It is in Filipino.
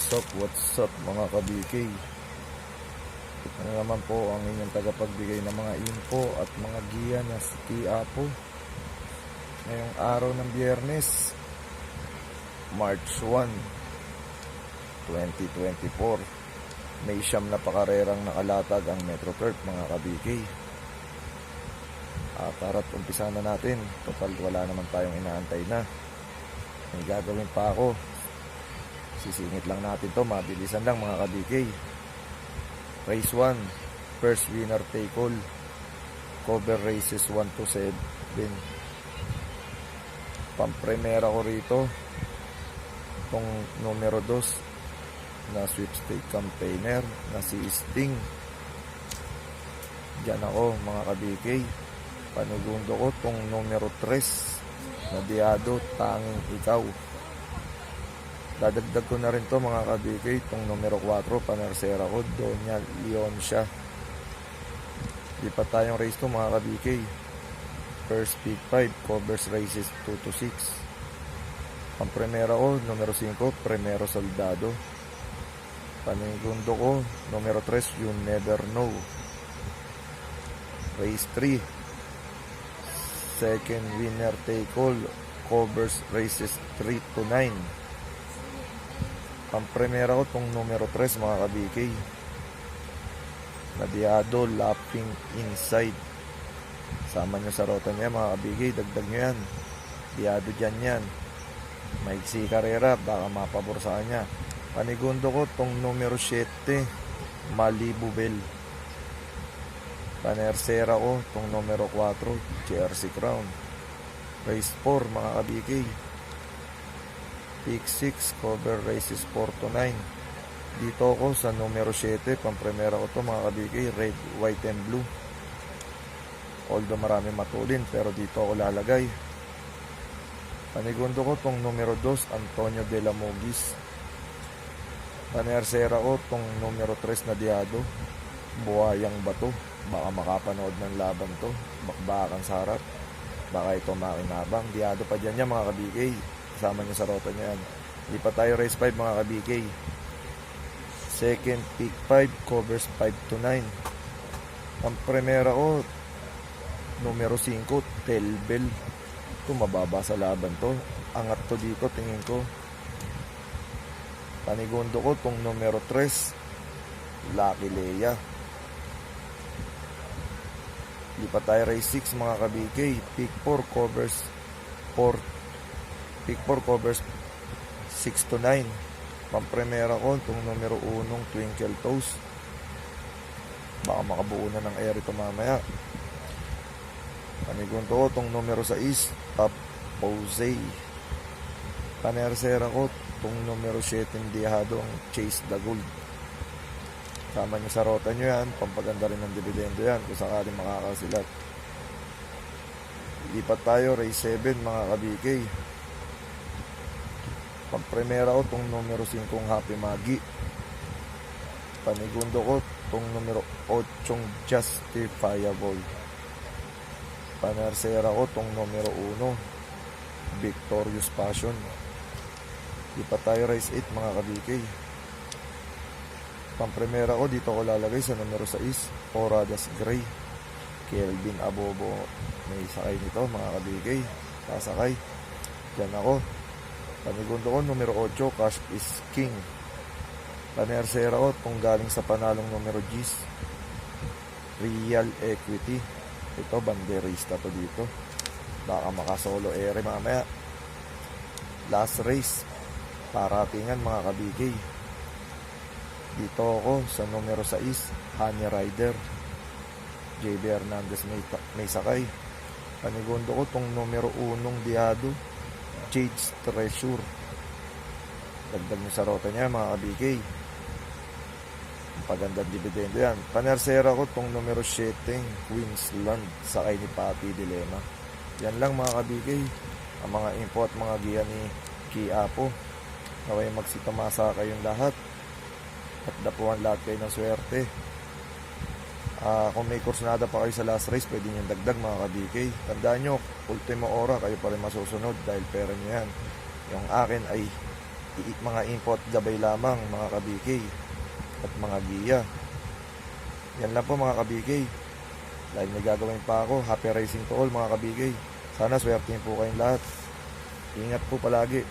What's up mga ka-BK? Ano naman po ang inyong tagapagbigay ng mga info at mga giya na si Quiapo. Ngayong araw ng Biyernes, March 1, 2024. May siyam na pakarerang nakalatag ang Metro Turf mga ka-BK. Tara't umpisa na natin. Total wala naman tayong inaantay na. May gagawin pa ako. Sisingit lang natin to, mabilisan lang mga ka-BK. Race 1, first winner take all. Cover races 1 to 7. Pampremera ko rito itong numero 2 na sweepstake campaigner na si Sting. Diyan ako mga ka-BK. Panugundo ko itong numero 3 na Diado, Tanging Ikaw. Dadagdag ko na rin to mga ka-BK, itong numero 4, panersera ko, Doña Leoncia. Di pa tayong race to mga ka-BK. First Big 5, covers races 2 to 6. Ang primera ko, numero 5, Primero Soldado. Panigundo ko, numero 3, You Never Know. Race 3, second winner take all, covers races 3 to 9. Ang primera ko itong numero 3 mga ka-BK, na Diado, Lapping Inside. Sama nyo sa rota niya mga ka-BK, dagdag nyo yan. Diado dyan yan. Maiksi karera, baka mapabor sa kanya. Panigundo ko itong numero 7, Malibu Bell. Panersera ko itong numero 4, Jersey Crown. Race 4 mga ka-BK, Pick 6, cover races 4 to 9. Dito ako sa numero 7, pampremera ko to mga ka-BK, red, white and blue. Although marami matulin, pero dito ako lalagay. Panigundo ko tong numero 2, Antonio de la Mogis. Panersera ko tong numero 3 na Diado, Buhayang Bato. Baka makapanood ng laban to, bakbakan sa harap. Baka ito makinabang. Diado pa dyan yan mga ka-BK. Kasama nyo sa rota nyo yan. Hindi pa tayo race 5 mga ka-BK. Second pick 5, covers 5 to 9. Ang primera ko, numero 5, Telbel. Ito mababa sa laban to. Angat to dito tingin ko. Panigundo ko itong numero 3, Lucky Leia. Hindi pa tayo race 6 mga ka-BK. Pick 4, covers 4. Pick 4, covers 6 to 9. Pampremera ko itong numero 1, Twinkle Toes. Baka makabuo na ng air ito mamaya. Panigundo ko itong numero 6, Top Jose. Panersera ko itong numero 7, Diado, ang Chase the Gold. Sama nyo sa rota nyo yan. Pampaganda rin ng dividendo yan kung sakaling makakasilat. Lipat tayo race 7 mga ka-BK. Pagpremera ko itong numero 5, Happy Magi. Panigundo ko itong numero 8, Justifiable. Panersera ko itong numero 1, Victorious Passion. Di pa tayo race 8 mga ka-BK. Pampremera ko dito ko lalagay sa numero 6, Oradas Gray. Kelvin Abobo may sakay nito mga ka-BK. Sasakay. Diyan ako. Panigundo ko numero 8, Cash is King. Panersera ko itong galing sa panalong numero 10, Real Equity. Ito banderista to dito. Baka makasolo ere mamaya. Last race, paratingan mga ka-BK. Dito ako sa numero 6, Honey Rider. JB Hernandez may sakay. Panigundo ko itong numero 1, Diado, Jade's Treasure. Dagdag nyo sa rota niya mga ka-BK. Pagandang dividendo yan. Panersera ko itong numero 7, Queensland, sakay ni Papi Dilema. Yan lang mga ka-BK, ang mga info at mga giya ni Quiapo. Naway magsitamasa kayong lahat at dapuan lahat kayo ng swerte. Kung may kursonada pa kayo sa last race, pwede nyo dagdag mga ka-BK. Tandaan nyo, ultimo ora kayo pa rin masusunod dahil pera nyo yan. Yung akin ay mga import gabay lamang mga ka-BK at mga giya. Yan lang po mga ka-BK. Live na gagawin pa ako. Happy racing to all mga ka-BK. Sana swertihin po kayong lahat. Ingat po palagi.